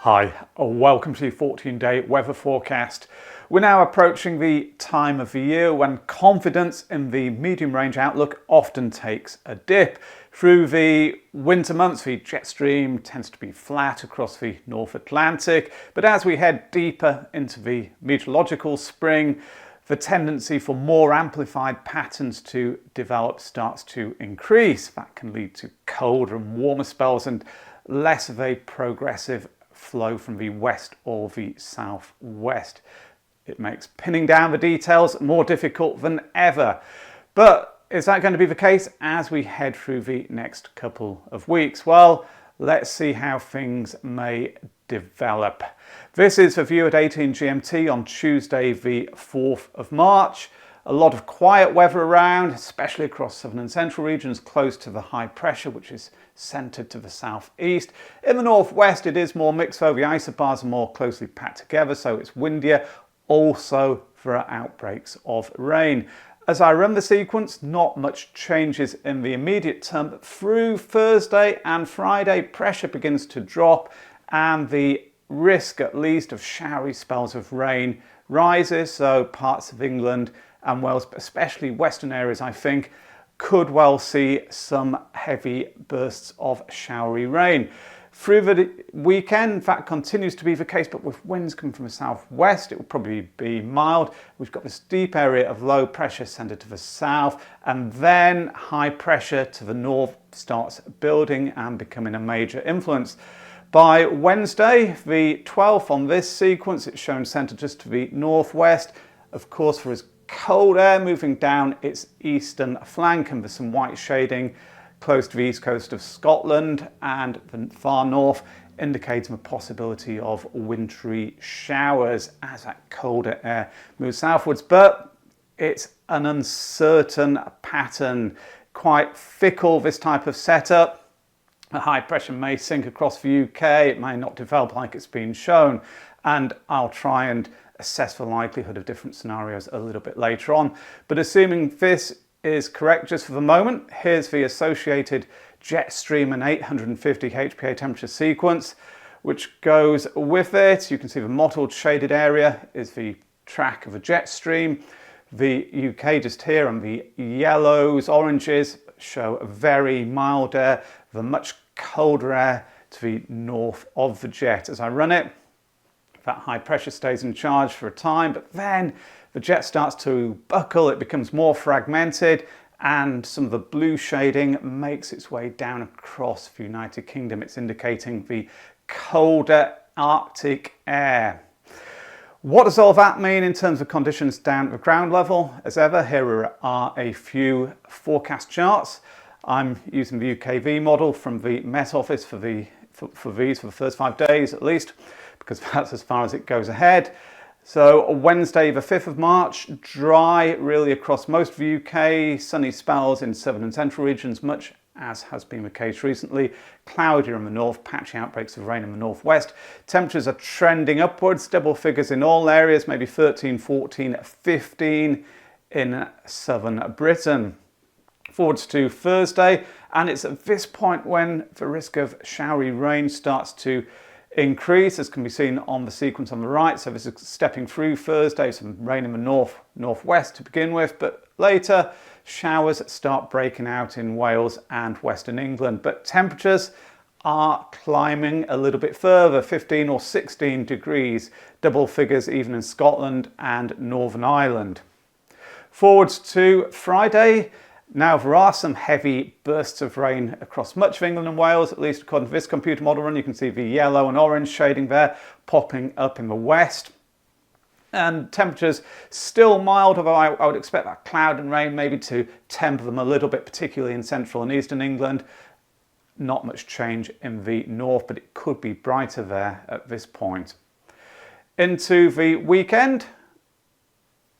Hi, welcome to the 14-day weather forecast. We're now approaching the time of the year when confidence in the medium range outlook often takes a dip. Through the winter months, the jet stream tends to be flat across the North Atlantic, but as we head deeper into the meteorological spring, the tendency for more amplified patterns to develop starts to increase. That can lead to colder and warmer spells and less of a progressive flow from the west or the southwest. It makes pinning down the details more difficult than ever. But is that going to be the case as we head through the next couple of weeks? Well, let's see how things may develop. This is the view at 18 GMT on Tuesday the 4th of March. A lot of quiet weather around, especially across southern and central regions close to the high pressure, which is centred to the southeast. In the northwest, it is more mixed, though the isobars are more closely packed together, so it's windier. Also, there are outbreaks of rain. As I run the sequence, not much changes in the immediate term, but through Thursday and Friday, pressure begins to drop, and the risk, at least, of showery spells of rain rises. So parts of England and Wales, but especially western areas, I think, could well see some heavy bursts of showery rain. Through the weekend, that continues to be the case, but with winds coming from the southwest, it will probably be mild. We've got this deep area of low pressure centred to the south, and then high pressure to the north starts building and becoming a major influence. By Wednesday, the 12th on this sequence, it's shown centred just to the northwest. Of course, there is cold air moving down its eastern flank, and there's some white shading close to the east coast of Scotland and the far north, indicating the possibility of wintry showers as that colder air moves southwards. But it's an uncertain pattern, quite fickle, this type of setup. A high pressure may sink across the UK, it may not develop like it's been shown, and I'll try and assess the likelihood of different scenarios a little bit later on. But assuming this is correct just for the moment, here's the associated jet stream and 850 HPA temperature sequence, which goes with it. You can see the mottled shaded area is the track of a jet stream. The UK just here, and the yellows, oranges show a very mild air, the much colder air to the north of the jet. As I run it, that high pressure stays in charge for a time, but then the jet starts to buckle, it becomes more fragmented, and some of the blue shading makes its way down across the United Kingdom. It's indicating the colder Arctic air. What does all that mean in terms of conditions down at the ground level? As ever, here are a few forecast charts. I'm using the UKV model from the Met Office for these for the first 5 days at least, because that's as far as it goes ahead. So Wednesday the 5th of March, dry really across most of the UK, sunny spells in southern and central regions, much as has been the case recently. Cloudier in the north, patchy outbreaks of rain in the northwest. Temperatures are trending upwards, double figures in all areas, maybe 13, 14, 15 in southern Britain. Forwards to Thursday, and it's at this point when the risk of showery rain starts to increase, as can be seen on the sequence on the right. So this is stepping through Thursday, some rain in the northwest to begin with, but later showers start breaking out in Wales and Western England. But temperatures are climbing a little bit further, 15 or 16 degrees, double figures even in Scotland and Northern Ireland. Forwards to Friday. Now, there are some heavy bursts of rain across much of England and Wales, at least according to this computer model run. You can see the yellow and orange shading there popping up in the west. And temperatures still mild, although I would expect that cloud and rain maybe to temper them a little bit, particularly in central and eastern England. Not much change in the north, but it could be brighter there at this point. Into the weekend.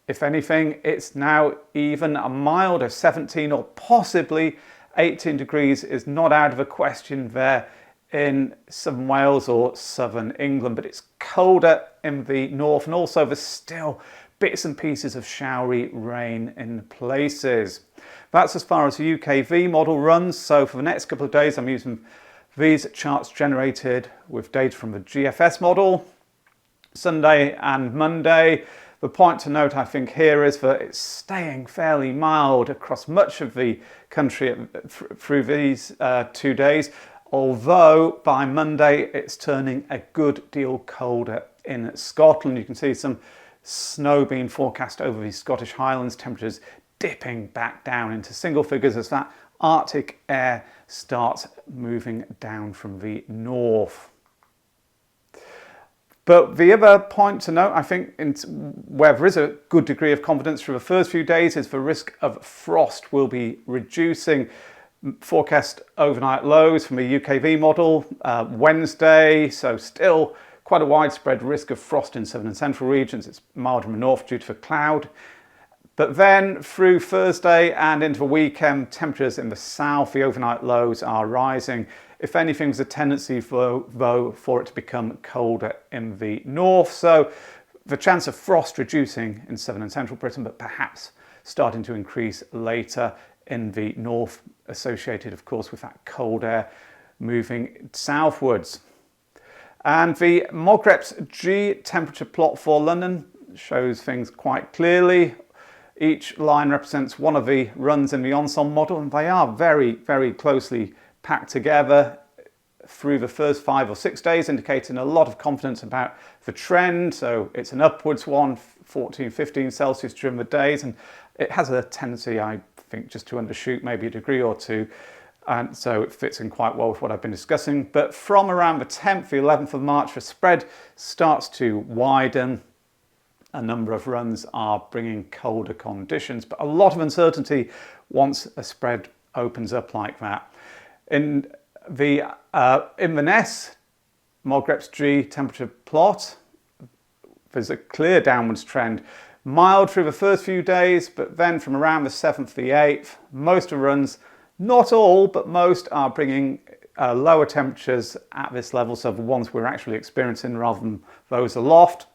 If anything, it's now even a milder 17 or possibly 18 degrees is not out of the question there in southern Wales or southern England, but it's colder in the north, and also there's still bits and pieces of showery rain in places. That's as far as the UKV model runs. So for the next couple of days, I'm using These charts generated with data from the GFS model, Sunday and Monday. The point to note, I think, here is that it's staying fairly mild across much of the country through these 2 days, although by Monday it's turning a good deal colder in Scotland. You can see some snow being forecast over the Scottish Highlands, temperatures dipping back down into single figures as that Arctic air starts moving down from the north. But the other point to note, I think, where there is a good degree of confidence through the first few days, is the risk of frost will be reducing. Forecast overnight lows from the UKV model Wednesday, so still quite a widespread risk of frost in southern and central regions. It's milder in the north due to the cloud. But then through Thursday and into the weekend, temperatures in the south, the overnight lows are rising. If anything, there's a tendency though for it to become colder in the north. So the chance of frost reducing in southern and central Britain, but perhaps starting to increase later in the north, associated, of course, with that cold air moving southwards. And the Mogreps G temperature plot for London shows things quite clearly. Each line represents one of the runs in the Ensemble model, and they are very, very closely packed together through the first 5 or 6 days, indicating a lot of confidence about the trend. So it's an upwards one, 14, 15 Celsius during the days, and it has a tendency, I think, just to undershoot maybe a degree or two. And so it fits in quite well with what I've been discussing. But from around the 10th, the 11th of March, the spread starts to widen. A number of runs are bringing colder conditions, but a lot of uncertainty once a spread opens up like that. In the Inverness Mogreps G temperature plot, there's a clear downwards trend. Mild through the first few days, but then from around the 7th, the 8th, most of the runs, not all, but most, are bringing lower temperatures at this level, so the ones we're actually experiencing rather than those aloft,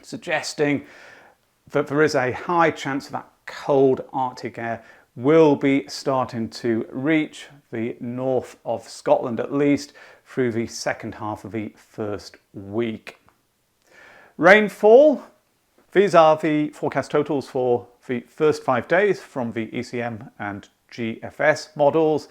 suggesting that there is a high chance that cold Arctic air will be starting to reach the north of Scotland, at least through the second half of the first week. Rainfall, these are the forecast totals for the first 5 days from the ECM and GFS models.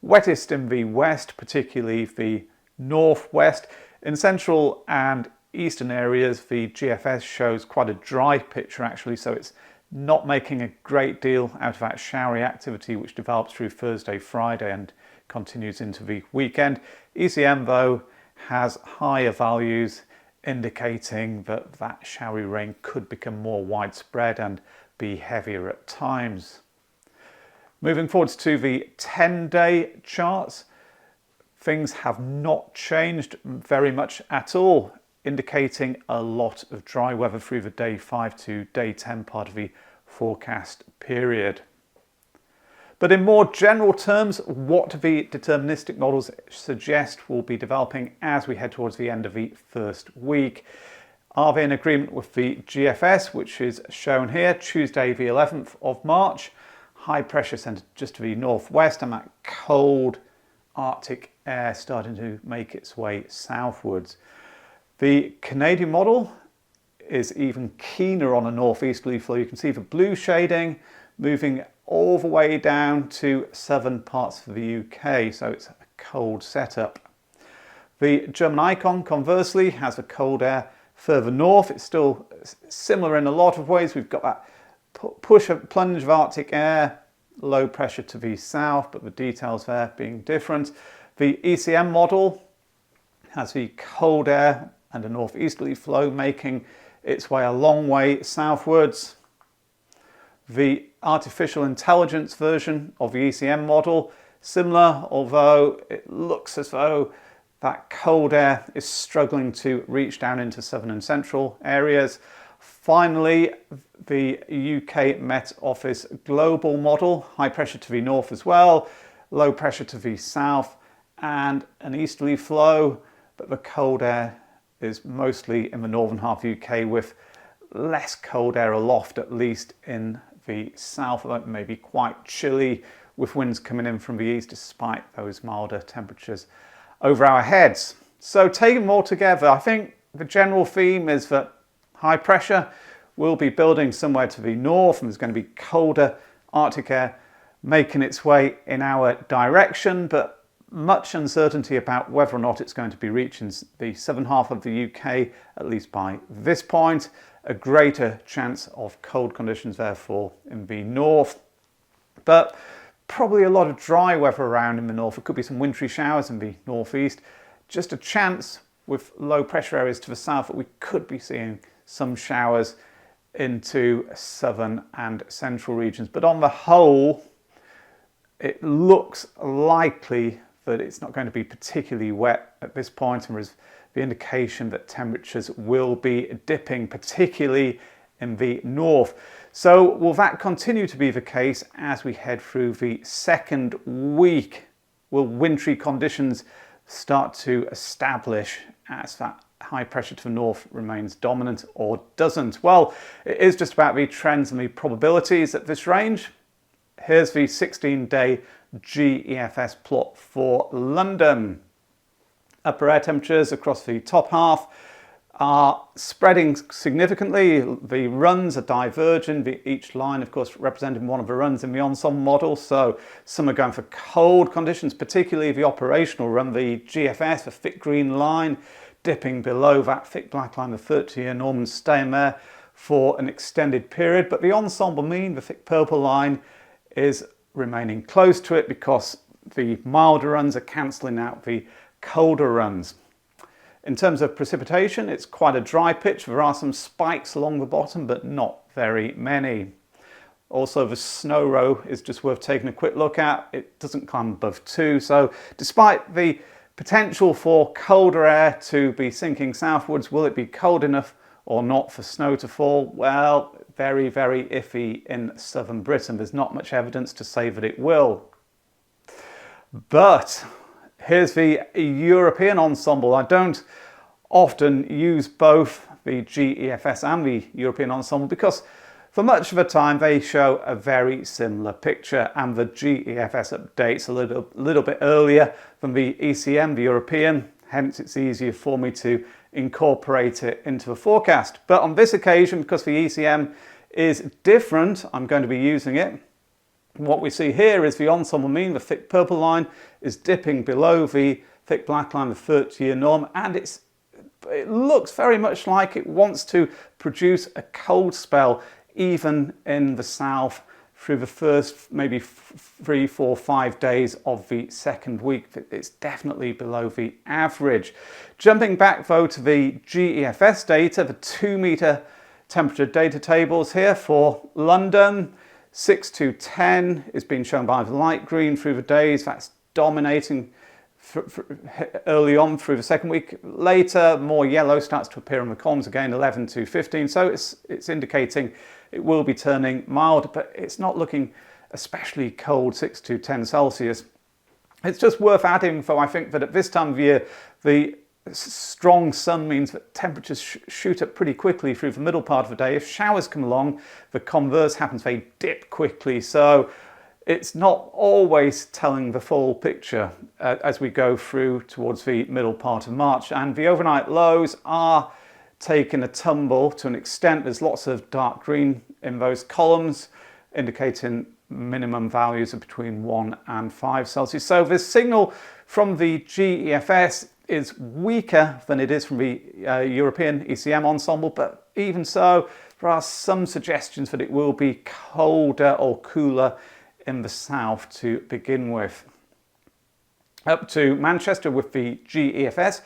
Wettest in the west, particularly the northwest. In central and eastern areas, the GFS shows quite a dry picture actually, so it's not making a great deal out of that showery activity which develops through Thursday, Friday and continues into the weekend. ECM though has higher values, indicating that that showery rain could become more widespread and be heavier at times. Moving forwards to the 10-day charts, things have not changed very much at all, indicating a lot of dry weather through the day 5 to day 10 part of the forecast period. But in more general terms, what the deterministic models suggest will be developing as we head towards the end of the first week. Are they in agreement with the GFS, which is shown here, Tuesday the 11th of March, high pressure centre just to the northwest and that cold Arctic air starting to make its way southwards. The Canadian model is even keener on a northeasterly flow. You can see the blue shading moving all the way down to southern parts of the UK, so it's a cold setup. The German icon, conversely, has the cold air further north. It's still similar in a lot of ways. We've got that plunge of Arctic air, low pressure to the south, but the details there being different. The ECM model has the cold air and a northeasterly flow making its way a long way southwards. The artificial intelligence version of the ECM model, similar, although it looks as though that cold air is struggling to reach down into southern and central areas. Finally, the UK Met Office global model, high pressure to the north as well, low pressure to the south and an easterly flow, but the cold air is mostly in the northern half of the UK with less cold air aloft, at least in the south. It may be quite chilly with winds coming in from the east despite those milder temperatures over our heads. So taking them all together, I think the general theme is that high pressure will be building somewhere to the north, and there's going to be colder Arctic air making its way in our direction, but much uncertainty about whether or not it's going to be reaching the southern half of the UK, at least by this point. A greater chance of cold conditions, therefore, in the north. But probably a lot of dry weather around in the north. There could be some wintry showers in the northeast. Just a chance with low pressure areas to the south that we could be seeing some showers into southern and central regions. But on the whole, it looks likely that it's not going to be particularly wet at this point, and there's the indication that temperatures will be dipping, particularly in the north. So will that continue to be the case as we head through the second week? Will wintry conditions start to establish as that high pressure to the north remains dominant or doesn't? Well, it is just about the trends and the probabilities at this range. Here's the 16-day GEFS plot for London. Upper air temperatures across the top half are spreading significantly. The runs are diverging, each line of course representing one of the runs in the ensemble model. So some are going for cold conditions, particularly the operational run, the GFS, the thick green line, dipping below that thick black line, the 30-year norm, and staying there for an extended period. But the ensemble mean, the thick purple line, is remaining close to it because the milder runs are cancelling out the colder runs. In terms of precipitation, it's quite a dry pitch. There are some spikes along the bottom, but not very many. Also, the snow row is just worth taking a quick look at. It doesn't climb above 2, so despite the potential for colder air to be sinking southwards, will it be cold enough or not for snow to fall? Well, very, very iffy in southern Britain. There's not much evidence to say that it will. But here's the European ensemble. I don't often use both the GEFS and the European ensemble because for much of the time they show a very similar picture, and the GEFS updates a little bit earlier than the ECM, the European. Hence it's easier for me to incorporate it into the forecast. But on this occasion, because the ECM is different, I'm going to be using it. What we see here is the ensemble mean, the thick purple line, is dipping below the thick black line, the 30-year norm, and it looks very much like it wants to produce a cold spell even in the south through the first maybe 3, 4, 5 days of the second week. It's definitely below the average. Jumping back though to the GEFS data, the 2-meter temperature data tables here for London, 6 to 10 is being shown by the light green through the days. That's dominating early on through the second week. Later, more yellow starts to appear on the columns again, 11 to 15. So it's indicating it will be turning mild, but it's not looking especially cold, 6 to 10 Celsius. It's just worth adding, though, I think that at this time of year, the strong sun means that temperatures shoot up pretty quickly through the middle part of the day. If showers come along, the converse happens, they dip quickly. So it's not always telling the full picture as we go through towards the middle part of March. And the overnight lows are taking a tumble to an extent. There's lots of dark green in those columns, indicating minimum values of between 1 and 5 Celsius. So the signal from the GEFS is weaker than it is from the European ECM ensemble, but even so, there are some suggestions that it will be colder or cooler in the south to begin with. Up to Manchester with the GEFS,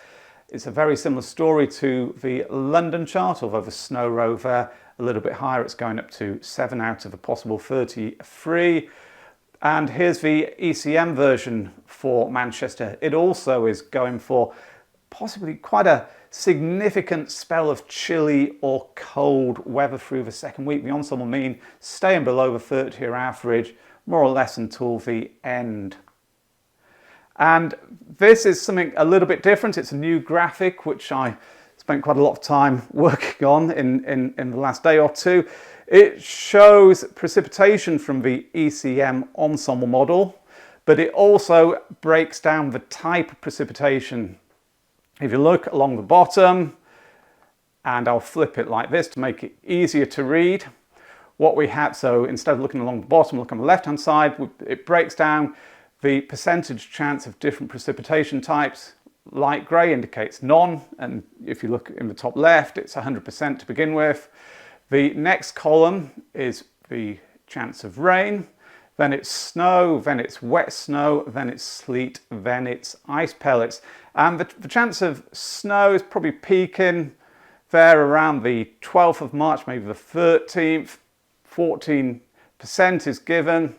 it's a very similar story to the London chart, although the snow row there a little bit higher. It's going up to 7 out of a possible 33. And here's the ECM version for Manchester. It also is going for possibly quite a significant spell of chilly or cold weather through the second week. The ensemble mean staying below the 30-year average more or less until the end. And this is something a little bit different. It's a new graphic which I spent quite a lot of time working on in the last day or two. It shows precipitation from the ECM Ensemble model, but it also breaks down the type of precipitation. If you look along the bottom, and I'll flip it like this to make it easier to read, what we have, so instead of looking along the bottom, look on the left-hand side, it breaks down the percentage chance of different precipitation types. Light grey indicates none, and if you look in the top left, it's 100% to begin with. The next column is the chance of rain, then it's snow, then it's wet snow, then it's sleet, then it's ice pellets. And the chance of snow is probably peaking there around the 12th of March, maybe the 13th. 14% is given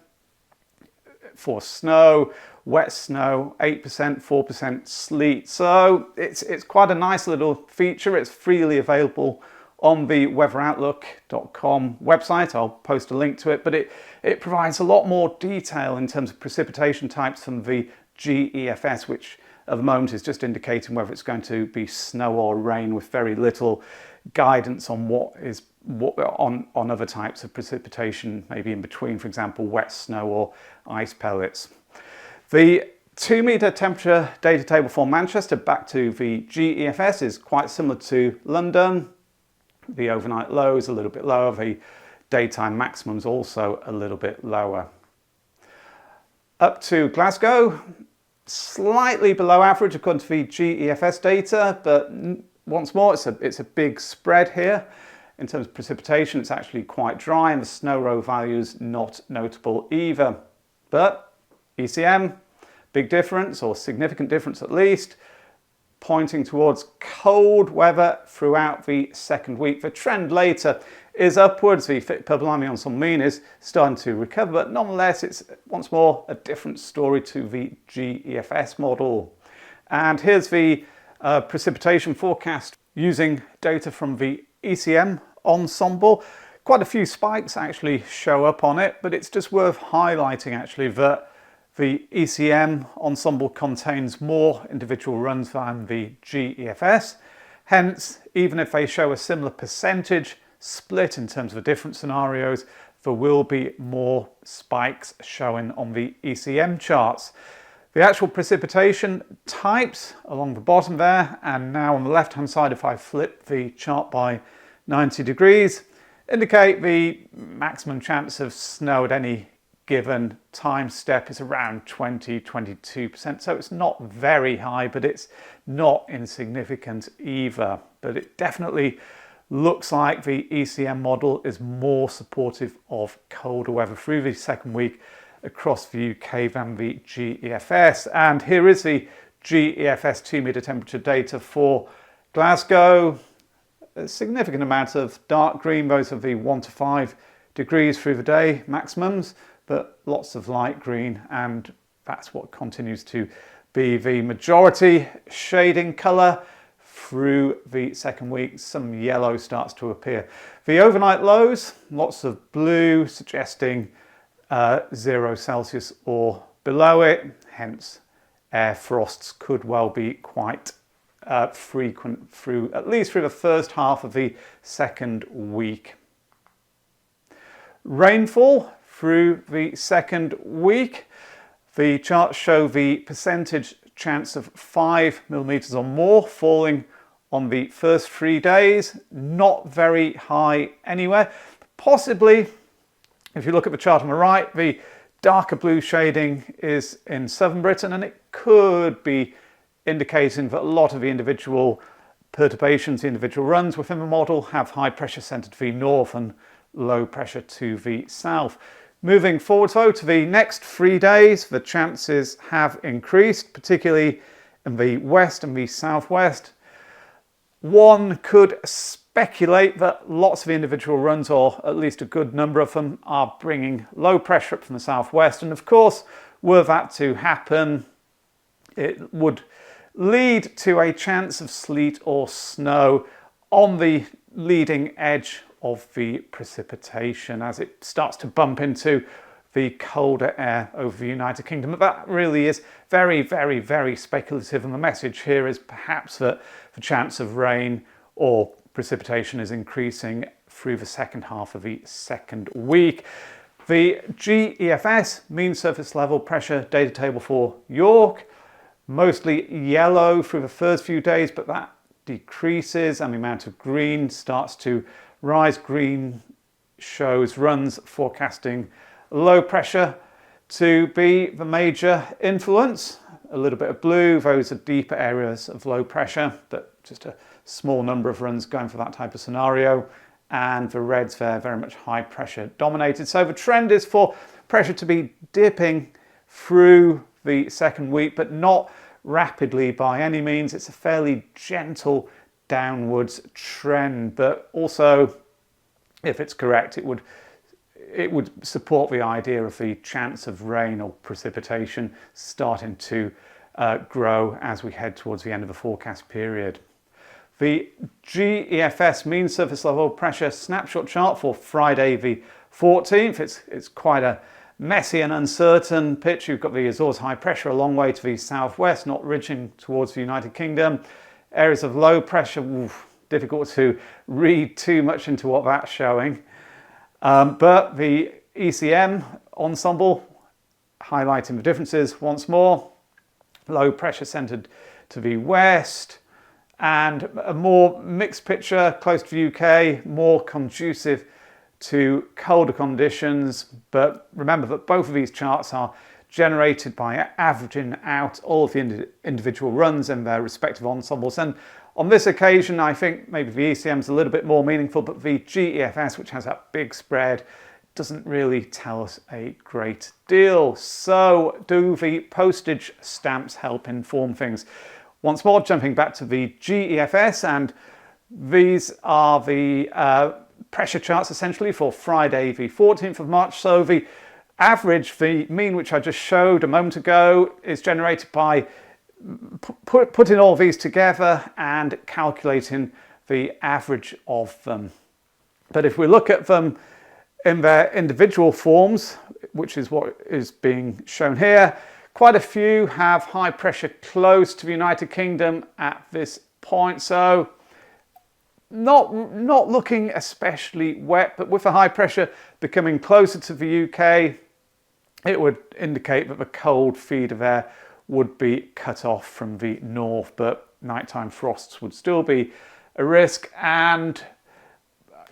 for snow, wet snow, 8%, 4% sleet. So it's quite a nice little feature. It's freely available on the weatheroutlook.com website. I'll post a link to it, but it provides a lot more detail in terms of precipitation types than the GEFS, which at the moment is just indicating whether it's going to be snow or rain with very little guidance on on other types of precipitation, maybe in between, for example, wet snow or ice pellets. The 2-metre temperature data table for Manchester, back to the GEFS, is quite similar to London. The overnight low is a little bit lower, the daytime maximum is also a little bit lower. Up to Glasgow, slightly below average according to the GEFS data, but once more, it's a big spread here. In terms of precipitation, it's actually quite dry, and the snow row values not notable either. But ECM, big difference, or significant difference at least, pointing towards cold weather throughout the second week. The trend later is upwards. The probability ensemble mean is starting to recover, but nonetheless, it's once more a different story to the GEFS model. And here's the precipitation forecast using data from the ECM Ensemble. Quite a few spikes actually show up on it, but it's just worth highlighting actually that the ECM Ensemble contains more individual runs than the GEFS. Hence, even if they show a similar percentage split in terms of the different scenarios, there will be more spikes showing on the ECM charts. The actual precipitation types along the bottom there, and now on the left hand side, if I flip the chart by 90 degrees, indicate the maximum chance of snow at any given time step is around 22%. So it's not very high, but it's not insignificant either. But it definitely looks like the ECM model is more supportive of colder weather through the second week across the UK than the GEFS. And here is the GEFS 2-metre temperature data for Glasgow. A significant amount of dark green, those are the 1 to 5 degrees through the day maximums, but lots of light green, and that's what continues to be the majority shading colour through the second week. Some yellow starts to appear. The overnight lows, lots of blue, suggesting 0 Celsius or below it, hence air frosts could well be quite frequent at least through the first half of the second week. Rainfall through the second week, the charts show the percentage chance of 5 millimetres or more falling on the first 3 days, not very high anywhere. Possibly, if you look at the chart on the right, the darker blue shading is in southern Britain, and it could be indicating that a lot of the individual perturbations, the individual runs within the model, have high pressure centred to the north and low pressure to the south. Moving forward though to the next 3 days, the chances have increased, particularly in the west and the southwest. One could speculate that lots of the individual runs, or at least a good number of them, are bringing low pressure up from the southwest, and of course, were that to happen, it would lead to a chance of sleet or snow on the leading edge of the precipitation as it starts to bump into the colder air over the United Kingdom. But that really is very, very, very speculative, and the message here is perhaps that the chance of rain or precipitation is increasing through the second half of the second week. The GEFS, mean surface level pressure data table for York, mostly yellow through the first few days, but that decreases and the amount of green starts to rise. Green shows runs forecasting low pressure to be the major influence. A little bit of blue, those are deeper areas of low pressure, but just a small number of runs going for that type of scenario. And the reds there, very much high pressure dominated. So the trend is for pressure to be dipping through the second week, but not rapidly by any means. It's a fairly gentle downwards trend, but also, if it's correct, it would support the idea of the chance of rain or precipitation starting to grow as we head towards the end of the forecast period. The GEFS, mean surface level pressure snapshot chart for Friday the 14th. It's quite a messy and uncertain picture. You've got the Azores high pressure a long way to the southwest, not ridging towards the United Kingdom. Areas of low pressure, difficult to read too much into what that's showing. But the ECM Ensemble highlighting the differences once more. Low pressure centred to the west, and a more mixed picture close to the UK, more conducive to colder conditions. But remember that both of these charts are generated by averaging out all of the individual runs in their respective ensembles. And on this occasion, I think maybe the ECM is a little bit more meaningful, but the GEFS, which has that big spread, doesn't really tell us a great deal. So do the postage stamps help inform things? Once more, jumping back to the GEFS, and these are the pressure charts essentially for Friday the 14th of March. So the average, the mean, which I just showed a moment ago, is generated by putting all these together and calculating the average of them. But if we look at them in their individual forms, which is what is being shown here, quite a few have high pressure close to the United Kingdom at this point. So not looking especially wet, but with the high pressure becoming closer to the UK, it would indicate that the cold feeder there would be cut off from the north, but nighttime frosts would still be a risk, and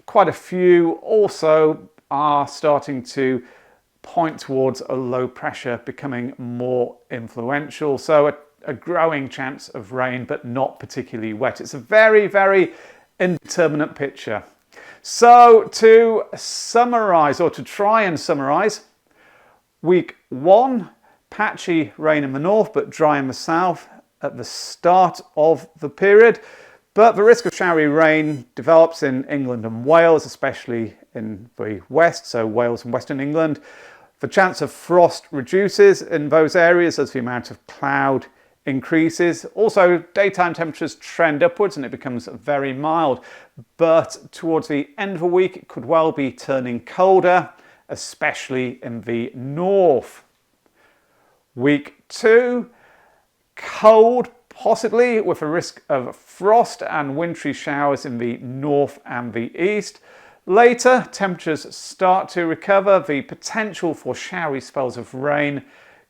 quite a few also are starting to point towards a low pressure becoming more influential. So a growing chance of rain, but not particularly wet. It's a very, very indeterminate picture. So to summarize, or to try and summarize, week 1, patchy rain in the north, but dry in the south at the start of the period. But the risk of showery rain develops in England and Wales, especially in the west, so Wales and Western England. The chance of frost reduces in those areas as the amount of cloud increases. Also, daytime temperatures trend upwards and it becomes very mild. But towards the end of the week, it could well be turning colder, especially in the north. Week 2, cold, possibly with a risk of frost and wintry showers in the north and the east. Later, temperatures start to recover. The potential for showery spells of rain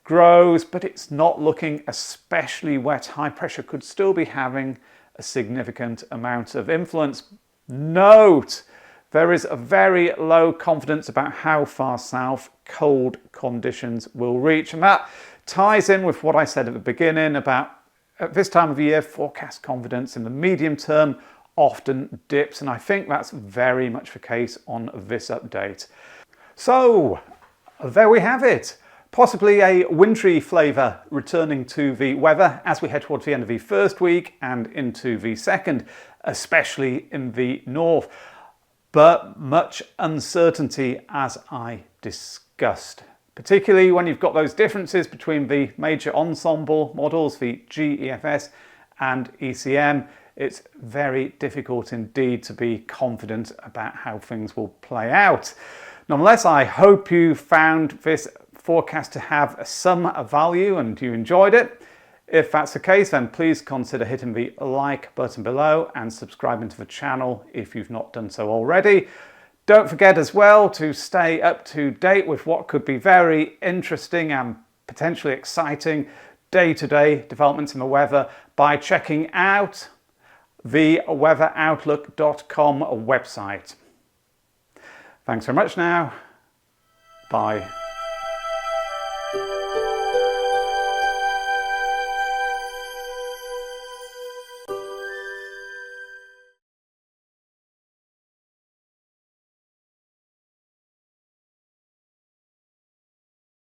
grows, but it's not looking especially wet. High pressure could still be having a significant amount of influence. Note, there is a very low confidence about how far south cold conditions will reach, and that ties in with what I said at the beginning about at this time of the year, forecast confidence in the medium term often dips, and I think that's very much the case on this update. So there we have it. Possibly a wintry flavour returning to the weather as we head towards the end of the first week and into the second, especially in the north. But much uncertainty as I discussed, particularly when you've got those differences between the major ensemble models, the GEFS and ECM. It's very difficult indeed to be confident about how things will play out. Nonetheless, I hope you found this forecast to have some value and you enjoyed it. If that's the case, then please consider hitting the like button below and subscribing to the channel if you've not done so already. Don't forget as well to stay up to date with what could be very interesting and potentially exciting day-to-day developments in the weather by checking out the TheWeatherOutlook.com website. Thanks very much now. Bye.